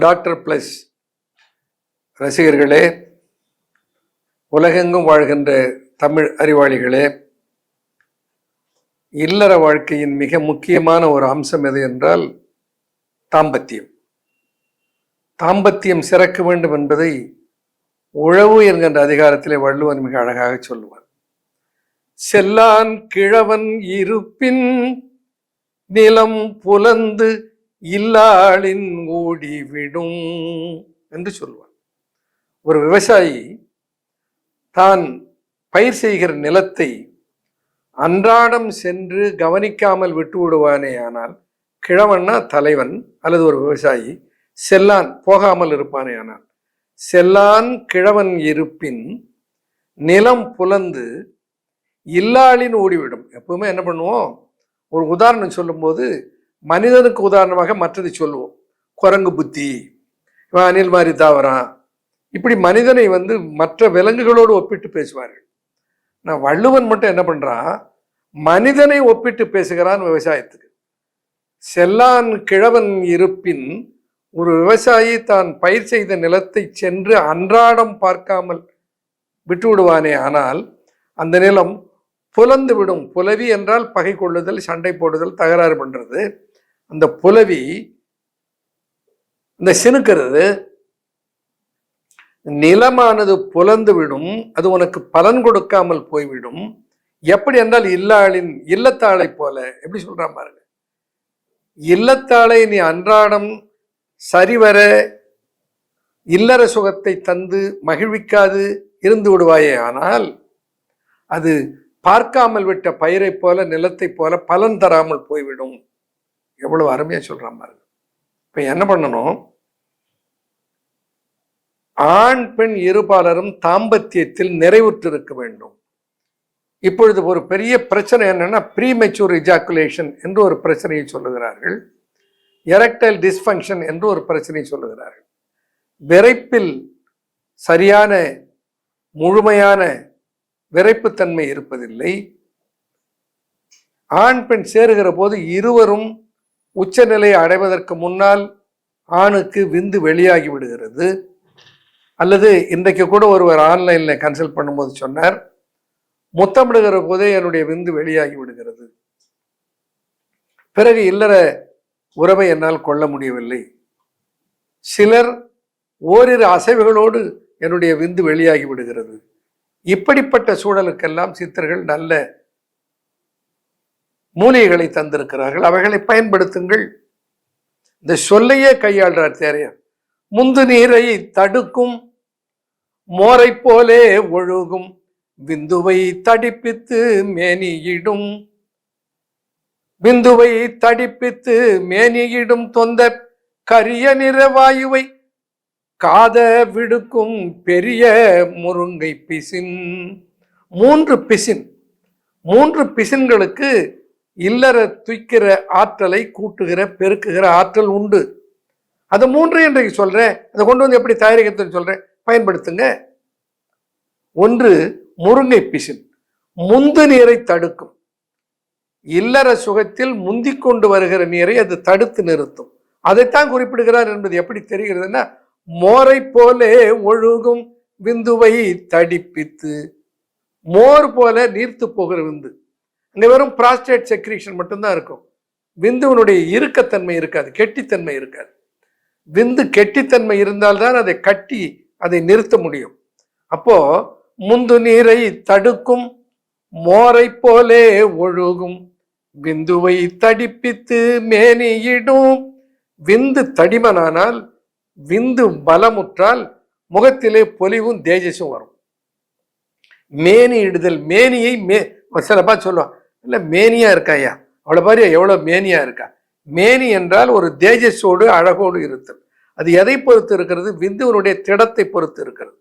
Doctor plus ரசிகர்களே, உலகெங்கும் வாழ்கின்ற தமிழ் அறிவாளிகளே, இல்லற வாழ்க்கையின் மிக முக்கியமான ஒரு அம்சம் எது என்றால் தாம்பத்தியம். தாம்பத்தியம் சிறக்க வேண்டும் என்பதை உழவு என்கின்ற அதிகாரத்திலே வள்ளுவன் மிக அழகாக சொல்லுவார். செல்லான் கிழவன் இருப்பின் நிலம் புலந்து இல்லாளின் ஓடிவிடும் என்று சொல்லுவார். ஒரு விவசாயி தான் பயிர் செய்கிற நிலத்தை அன்றாடம் சென்று கவனிக்காமல் விட்டு விடுவானே ஆனால், கிழவன்னா தலைவன் அல்லது ஒரு விவசாயி, செல்லான் போகாமல் இருப்பானே ஆனால், செல்லான் கிழவன் இருப்பின் நிலம் புலந்து இல்லாளின் ஓடிவிடும். எப்பவுமே என்ன பண்ணுவோம், ஒரு உதாரணம் சொல்லும்போது மனிதனுக்கு உதாரணமாக மற்றதை சொல்லுவோம். குரங்கு புத்தி, இவன் அணில் மாதிரி தாவறான், இப்படி மனிதனை மற்ற விலங்குகளோடு ஒப்பிட்டு பேசுவார்கள். நான் வள்ளுவன் மட்டும் என்ன பண்றான், மனிதனை ஒப்பிட்டு பேசுகிறான் விவசாயத்துக்கு. செல்லான் கிழவன் இருப்பின், ஒரு விவசாயி தான் பயிர் செய்த நிலத்தை சென்று அன்றாடம் பார்க்காமல் விட்டு விடுவானே ஆனால் அந்த நிலம் புலந்து விடும். புலவி என்றால் பகை கொள்ளுதல், சண்டை போடுதல், தகராறு பண்றது. அந்த புலவி இந்த சினுக்கிறது, நிலமானது புலந்து விடும், அது உனக்கு பலன் கொடுக்காமல் போய்விடும். எப்படி என்றால் இல்லாளின் இல்லத்தாளை போல. எப்படி சொல்றான் பாருங்க, இல்லத்தாளை நீ அன்றாடம் சரிவர இல்லற சுகத்தை தந்து மகிழ்விக்காது இருந்து விடுவாயே ஆனால், அது பார்க்காமல் விட்ட பயிரை போல, நிலத்தை போல பலன் தராமல் போய்விடும். எவ்வளவு அருமையா சொல்றான் பாருங்க. இப்ப என்ன பண்ணணும், ஆண் பெண் இருபாலரும் தாம்பத்தியத்தில் நிறைவுற்றிருக்க வேண்டும். இப்பொழுது ஒரு பெரிய பிரச்சனை என்னன்னா, ப்ரீமெச்சூர் இஜாக்குலேஷன் என்று ஒரு பிரச்சனையை சொல்லுகிறார்கள். எரெக்டைல் டிஸ்ஃபங்க்ஷன் என்று ஒரு பிரச்சனையை சொல்லுகிறார்கள். விரைப்பில் சரியான முழுமையான விரைப்புத்தன்மை இருப்பதில்லை. ஆண் பெண் சேருகிற போது இருவரும் உச்சநிலையை அடைவதற்கு முன்னால் ஆணுக்கு விந்து வெளியாகி விடுகிறது. அல்லது இன்றைக்கு கூட ஒருவர் ஆன்லைன்ல கன்சல்ட் பண்ணும்போது சொன்னார், முத்தமிடுகிற போதே என்னுடைய விந்து வெளியாகி விடுகிறது, பிறகு இல்லற உறவை என்னால் கொள்ள முடியவில்லை. சிலர் ஓரிரு அசைவுகளோடு என்னுடைய விந்து வெளியாகி விடுகிறது. இப்படிப்பட்ட சூழலுக்கெல்லாம் சித்தர்கள் நல்ல மூலிகைகளை தந்திருக்கிறார்கள், அவைகளை பயன்படுத்துங்கள். இந்த சொல்லையே கையாள்றார் தேரையர். முந்து நீரை தடுக்கும் மோரை போலே ஒழுகும் விந்துவை தடிப்பித்து மேனியிடும். விந்துவை தடிப்பித்து மேனியிடும் தொந்த கரிய நிற வாயுவை காத விடுக்கும் பெரிய முருங்கை பிசின். மூன்று பிசின்களுக்கு இல்லற துய்க்கிற ஆற்றலை கூட்டுகிற பெருக்குகிற ஆற்றல் உண்டு. அது மூன்று இன்றைக்கு சொல்றேன், அதை கொண்டு வந்து எப்படி தயாரிக்கிறது சொல்றேன், பயன்படுத்துங்க. ஒன்று முருங்கை பிசின், முந்து நீரை தடுக்கும். இல்லற சுகத்தில் முந்திக் கொண்டு வருகிற நீரை அது தடுத்து நிறுத்தும். அதைத்தான் குறிப்பிடுகிறார் என்பது எப்படி தெரிகிறதுன்னா, மோரை போலே ஒழுகும் விந்துவை தடிப்பித்து. மோர் போல நீர்த்து போகிற விந்து. அங்க வெறும் பிராஸ்டேட் செக்ரீஷன் மட்டும்தான் இருக்கும். விந்துவனுடைய இறுக்கத்தன்மை இருக்காது, கெட்டித்தன்மை இருக்காது. விந்து கெட்டித்தன்மை இருந்தால்தான் அதை கட்டி அதை நிறுத்த முடியும். அப்போ முந்து நீரை தடுக்கும் மோரை போலே ஒழுகும் விந்துவை தடிப்பித்து மேனியிடும். விந்து தடிமனானால், விந்து பலமுற்றால் முகத்திலே பொலிவும் தேஜஸும் வரும். மேனி இடுதல், மேனியை சிலப்பா சொல்லுவான், இல்ல மேனியா இருக்காயா, அவ்வளவு பாரு எவ்வளவு மேனியா இருக்கா. மேனி என்றால் ஒரு தேஜஸோடு அழகோடு இருத்தல். அது எதை பொறுத்து இருக்கிறது, விந்துவனுடைய திடத்தை பொறுத்து இருக்கிறது.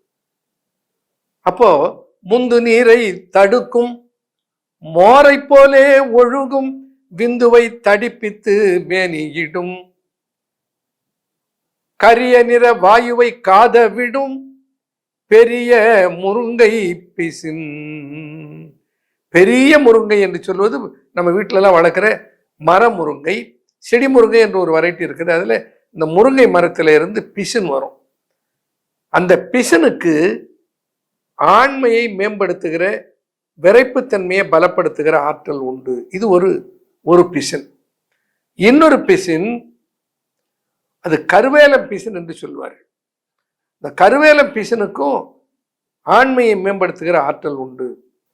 அப்போ முந்து நீரை தடுக்கும் மோரை போலே ஒழுகும் விந்துவை தடிப்பித்து மேனியிடும். கரிய நிற வாயுவை காத விடும் பெரிய முருங்கை பிசின். பெரிய முருங்கை என்று சொல்வது நம்ம வீட்டில எல்லாம் வளர்க்கிற மர முருங்கை. செடி முருங்கை என்று ஒரு வெரைட்டி இருக்குது. அதுல இந்த முருங்கை மரத்தில இருந்து பிசின் வரும். அந்த பிசினுக்கு ஆண்மையை மேம்படுத்துகிற, விரைப்புத்தன்மையை பலப்படுத்துகிற ஆற்றல் உண்டு. இது ஒரு பிசின். இன்னொரு பிசின், அது கருவேலம் பிசின் என்று சொல்வார்கள். இந்த கருவேலம் பிசினுக்கும் ஆண்மையை மேம்படுத்துகிற ஆற்றல் உண்டு.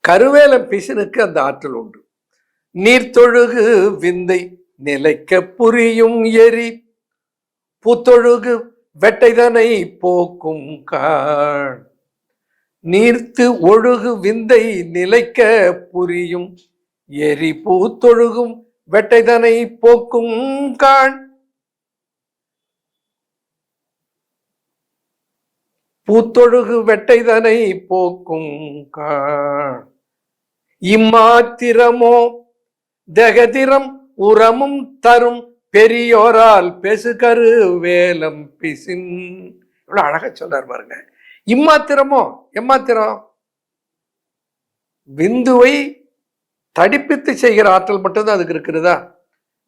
கருவேலம் பிசினுக்கு அந்த ஆற்றல் உண்டு. நீர்த்தொழுகு விந்தை நிலைக்க புரியும் எரி பூத்தொழுகு வெட்டைதனை போக்கும் காண். நீர்த்து ஒழுகு விந்தை நிலைக்க புரியும் எரி பூத்தொழுகும் வெட்டைதனை போக்கும் காண். பூத்தொழுகு வெட்டைதனை போக்கும் காண். இம்மாத்திரமோ தேகதிரம் உரமும் தரும் பெரியோரால் பெசுகரு வேலம் பிசின். இவ்வளவு அழகா சொல்றாரு பாருங்க. இம்மாத்திரமோ, எம்மாத்திரம், விந்துவை தடிப்பித்து செய்கிற ஆற்றல் மட்டும்தான் அதுக்கு இருக்கிறதா?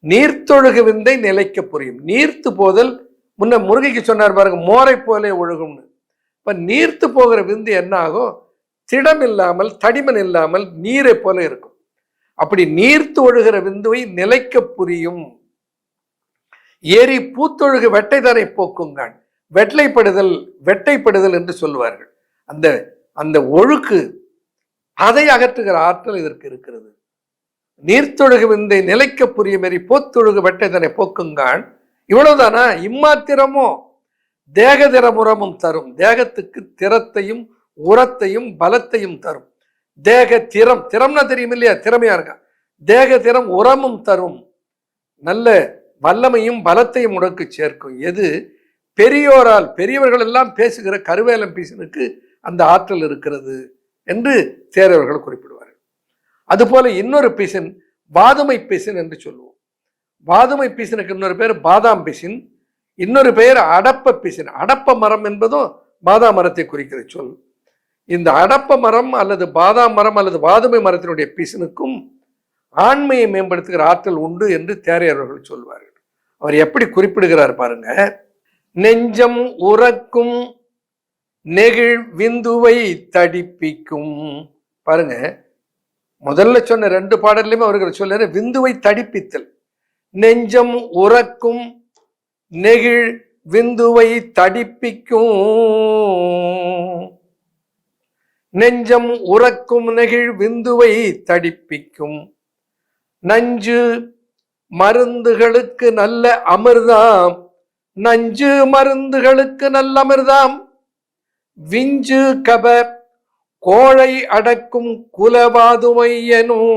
நீர்த்தொழுகு விந்தை நிலைக்க புரியும். நீர்த்து போதல், முன்ன முருகைக்கு சொன்னார் பாருங்க, மோரை போலே ஒழுகும்னு. இப்ப நீர்த்து போகிற விந்து என்ன ஆகும்? திடம் இல்லாமல், தடிமன் இல்லாமல் நீரை போல இருக்கும். அப்படி நீர்த்து ஒழுகிற விந்துவை நிலைக்க புரியும். ஏரி பூத்தொழுகு வெட்டைதனை போக்குங்கான். வெட்டைப்படுதல் என்று சொல்லுவார்கள். அந்த அந்த ஒழுக்கு, அதை அகற்றுகிற ஆற்றல் இதற்கு இருக்கிறது. நீர்த்தொழுகு விந்தை நிலைக்க புரியும் எரி போத்தொழுகு வெட்டைதனை போக்குங்கான். இவ்வளவுதானா? இம்மாத்திரமோ தேகதிரமுரமும் தரும். தேகத்துக்கு திறத்தையும் உரத்தையும் பலத்தையும் தரும். தேக திறம், திறம்னா தெரியும் இல்லையா? திறமையா இருக்கா. தேக திறம் உரமும் தரும். நல்ல வல்லமையும் பலத்தையும் உனக்கு சேர்க்கும். எது? பெரியோரால், பெரியவர்கள் எல்லாம் பேசுகிற கருவேலம் பிசினுக்கு அந்த ஆற்றல் இருக்கிறது என்று தேரவர்கள் குறிப்பிடுவார்கள். அதுபோல இன்னொரு பிசின் வாதுமை பிசின் என்று சொல்லுவோம். வாதுமை பிசினுக்கு இன்னொரு பேர் பாதாம் பிசின், இன்னொரு பெயர் அடப்ப பிசின். அடப்ப மரம் என்பதும் பாதாம் மரத்தை குறிக்கிற சொல். இந்த அடப்ப மரம் அல்லது பாதாம் மரம் அல்லது வாதுமை மரத்தினுடைய பிசினுக்கும் ஆண்மையை மேம்படுத்துகிற ஆற்றல் உண்டு என்று தேரையர்கள் சொல்வார்கள். அவர் எப்படி குறிப்பிடுகிறார் பாருங்க. நெஞ்சம் உறக்கும் நெகிழ் விந்துவை தடிப்பிக்கும். பாருங்க, முதல்ல சொன்ன 2 பாடல்லையுமே அவர்கள் சொல்ல விந்துவை தடிப்பித்தல். நெஞ்சம் உறக்கும் நெகிழ் விந்துவை தடிப்பிக்கும். நெஞ்சம் உறக்கும் நெகிழ் விந்துவை தடிப்பிக்கும். நஞ்சு மருந்துகளுக்கு நல்ல அமிர்தாம். நஞ்சு மருந்துகளுக்கு நல்ல அமிர்தாம். விஞ்சு கப கோழை அடக்கும் குலவாதுமையனும்.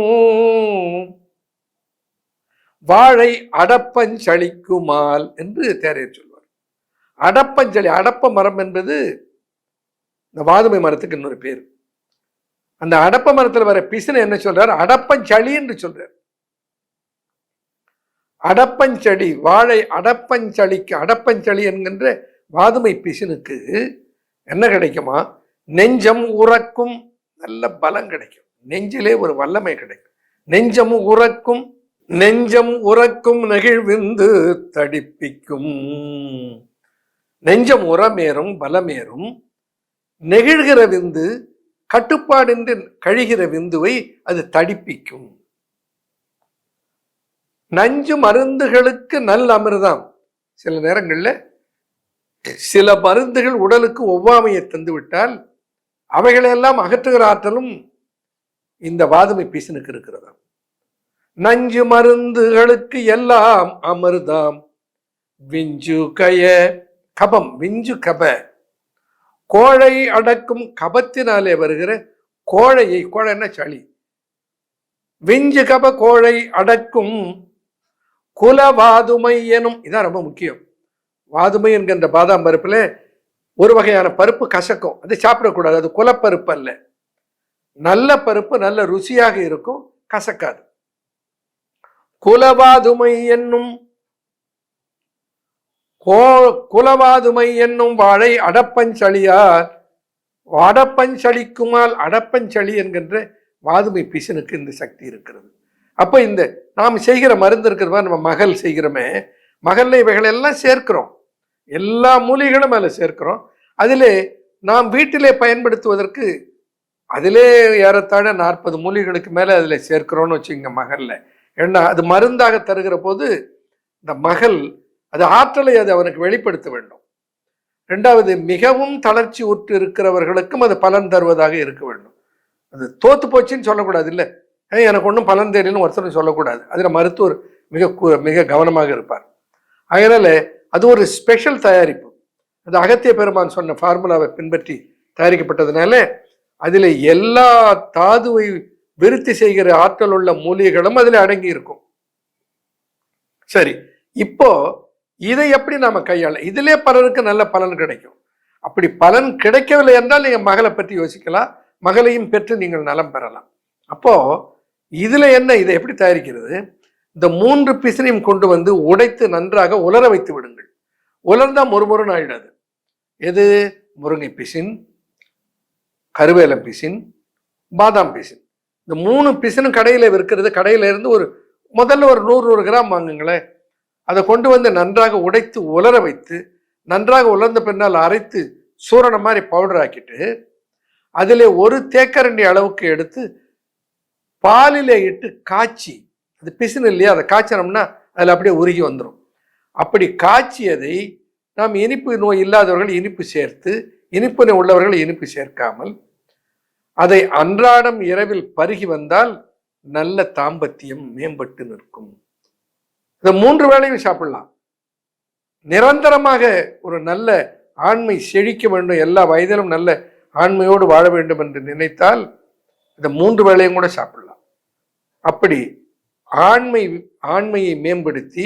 வாழை அடப்பஞ்சளிக்குமால் என்று தேரையர் சொல்வார். அடப்பஞ்சளி, அடப்ப மரம் என்பது இந்த வாதுமை மரத்துக்கு இன்னொரு பேர். அந்த அடப்ப மரத்தில் வர பிசினை என்ன சொல்றார்? அடப்பஞ்சளி என்று சொல்றார். அடப்பஞ்சளி, வாழை அடப்பஞ்சளிக்கு, அடப்பஞ்சளி என்கின்ற வாதுமை பிசினுக்கு என்ன கிடைக்குமா? நெஞ்சம் உறக்கும் நல்ல பலம் கிடைக்கும். நெஞ்சிலே ஒரு வல்லமை கிடைக்கும். நெஞ்சம் உறக்கும், நெஞ்சம் உறக்கும் நெகிழ்விந்து தடிப்பிக்கும். நெஞ்சம் உரமேறும், பலமேறும். நெகிழ்கிற விந்து, கட்டுப்பாடின்றி கழிகிற விந்துவை அது தடிப்பிக்கும். நஞ்சு மருந்துகளுக்கு நல்ல அமிர்தம். சில நேரங்களில் சில மருந்துகள் உடலுக்கு ஒவ்வாமையை தந்து விட்டால் அவைகளெல்லாம் அகற்றுகிற ஆற்றலும் இந்த வாதுமை பிசினுக்கு இருக்கிறதா. நஞ்சு மருந்துகளுக்கு எல்லாம் அமிர்தம். விஞ்சு கய கபம், விஞ்சு கப கோழை அடக்கும். கபத்தினாலே வருகிற கோழையை, கோழைன்னா சளி. விஞ்சு கப கோழை அடக்கும் குலவாதுமை எனும். இதான் ரொம்ப முக்கியம். வாதுமை என்கின்ற பாதாம் பருப்புல ஒரு வகையான பருப்பு கசக்கும், அது சாப்பிடக்கூடாது. அது குலப்பருப்பு அல்ல, நல்ல பருப்பு, நல்ல ருசியாக இருக்கும், கசக்காது. குலவாதுமை என்னும் குலவாதுமை என்னும் வாழை அடப்பஞ்சளியார். அடப்பஞ்சளிக்குமால், அடப்பஞ்சளி என்கின்ற வாதுமை பிசினுக்கு இந்த சக்தி இருக்கிறது. அப்ப இந்த நாம் செய்கிற மருந்து இருக்கிறதா, நம்ம மகள் செய்கிறோமே, மகல்ல இவைகள் எல்லாம் சேர்க்கிறோம், எல்லா மூலிகைகளும் அதில் சேர்க்கிறோம். அதிலே நாம் வீட்டிலே பயன்படுத்துவதற்கு அதிலே ஏறத்தாழ 40 மூலிகைகளுக்கு மேலே அதில் சேர்க்கிறோன்னு வச்சுங்க மகல்ல. ஏன்னா அது மருந்தாக தருகிற போது இந்த மகள் அது ஆற்றலை அது அவனுக்கு வெளிப்படுத்த வேண்டும். ரெண்டாவது, மிகவும் தளர்ச்சி உற்று இருக்கிறவர்களுக்கும் அது பலன் தருவதாக இருக்க வேண்டும். அது தோத்து போச்சுன்னு சொல்லக்கூடாது, இல்லை எனக்கு ஒன்றும் பலன் தெரியலன்னு ஒருத்தரும் சொல்லக்கூடாது. அதில் மருத்துவர் மிக கவனமாக இருப்பார். அதனால அது ஒரு ஸ்பெஷல் தயாரிப்பு. அது அகத்திய பெருமான் சொன்ன ஃபார்முலாவை பின்பற்றி தயாரிக்கப்பட்டதுனால அதில் எல்லா தாதுவை விருத்தி செய்கிற ஆற்றல் உள்ள மூலிகைகளும் அதில் அடங்கி இருக்கும். சரி, இப்போ இதை எப்படி நாம கையாள? இதிலே பலருக்கு நல்ல பலன் கிடைக்கும். அப்படி பலன் கிடைக்கவில்லை என்றால் நீங்க மகளை பற்றி யோசிக்கலாம், மகளையும் பெற்று நீங்கள் நலம் பெறலாம். அப்போ இதுல என்ன, இதை எப்படி தயாரிக்கிறது? இந்த 3 பிசினையும் கொண்டு வந்து உடைத்து நன்றாக உலர வைத்து விடுங்கள். உலர்ந்தா மொறுமொறுன்னு ஆயிடாது. எது? முருங்கை பிசின், கருவேலம் பிசின், பாதாம் பிசின். இந்த 3 பிசினும் கடையில் விற்கிறது. கடையில இருந்து முதல்ல ஒரு 100 கிராம் வாங்குங்களேன். அதை கொண்டு வந்து நன்றாக உடைத்து உலர வைத்து, நன்றாக உலர்ந்த பின்னால் அரைத்து சூரணம் மாதிரி பவுடர் ஆக்கிட்டு, அதில் 1 தேக்கரண்டி அளவுக்கு எடுத்து பாலிலே இட்டு காய்ச்சி, அது பிசின் இல்லையா, அதை காய்ச்சனோம்னா அதில் அப்படியே உருகி வந்துடும். அப்படி காய்ச்சியதை நாம் இனிப்பு நோய் இல்லாதவர்கள் இனிப்பு சேர்த்து, இனிப்பு நோய் உள்ளவர்கள் இனிப்பு சேர்க்காமல் அதை அன்றாடம் இரவில் பருகி வந்தால் நல்ல தாம்பத்தியம் மேம்பட்டு நிற்கும். இந்த 3 வேளையும் சாப்பிடலாம். நிரந்தரமாக ஒரு நல்ல ஆண்மை செழிக்க வேண்டும், எல்லா வயதிலும் நல்ல ஆண்மையோடு வாழ வேண்டும் என்று நினைத்தால் இந்த 3 வேளையும் கூட சாப்பிடலாம். அப்படி ஆண்மையை மேம்படுத்தி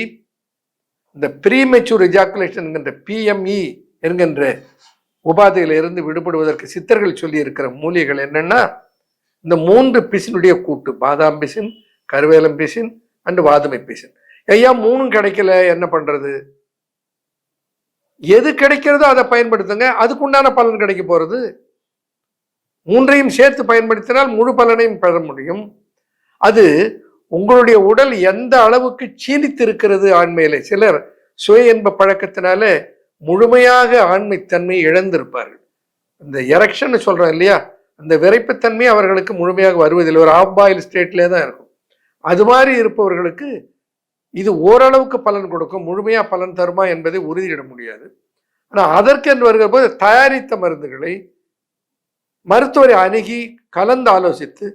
இந்த ப்ரீமெச்சூர் எஜாக்குலேஷன் என்கின்ற PME என்கின்ற உபாதையில இருந்து விடுபடுவதற்கு சித்தர்கள் சொல்லி இருக்கிற மூலிகைகள் என்னன்னா, இந்த 3 பிசினுடைய கூட்டு, பாதாம் பிசின், கருவேலம் பிசின் அண்ட் வாதுமை பிசின். ஐயா 3ம் கிடைக்கல, என்ன பண்றது? எது கிடைக்கிறதோ அதை பயன்படுத்துங்க, அதுக்குண்டான பலன் கிடைக்க போறது. 3ஐயும் சேர்த்து பயன்படுத்தினால் முழு பலனையும் பெற முடியும். அது உங்களுடைய உடல் எந்த அளவுக்கு சீனித்திருக்கிறது ஆண்மையிலே. சிலர் சுய இன்ப பழக்கத்தினால முழுமையாக ஆண்மைத்தன்மையை இழந்திருப்பார்கள். இந்த எரெக்ஷன் சொல்றோம் இல்லையா, அந்த விரைப்புத்தன்மை அவர்களுக்கு முழுமையாக வருவதில்லை, ஒரு ஆஃப் பாயில் ஸ்டேட்லேயே தான் இருக்கும். அது மாதிரி இருப்பவர்களுக்கு இது ஓரளவுக்கு பலன் கொடுக்கும், முழுமையா பலன் தருமா என்பதை உறுதியிட முடியாது. ஆனால் அதற்கென்று வருகிற போது தயாரித்த மருந்துகளை மருத்துவரை அணுகி கலந்து ஆலோசித்து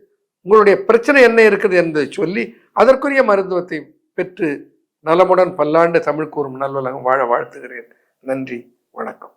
உங்களுடைய பிரச்சனை என்ன இருக்குது என்பதை சொல்லி அதற்குரிய மருத்துவத்தை பெற்று நலமுடன் பல்லாண்டு தமிழ் கூறும் நல்வலகம் வாழ வாழ்த்துகிறேன். நன்றி, வணக்கம்.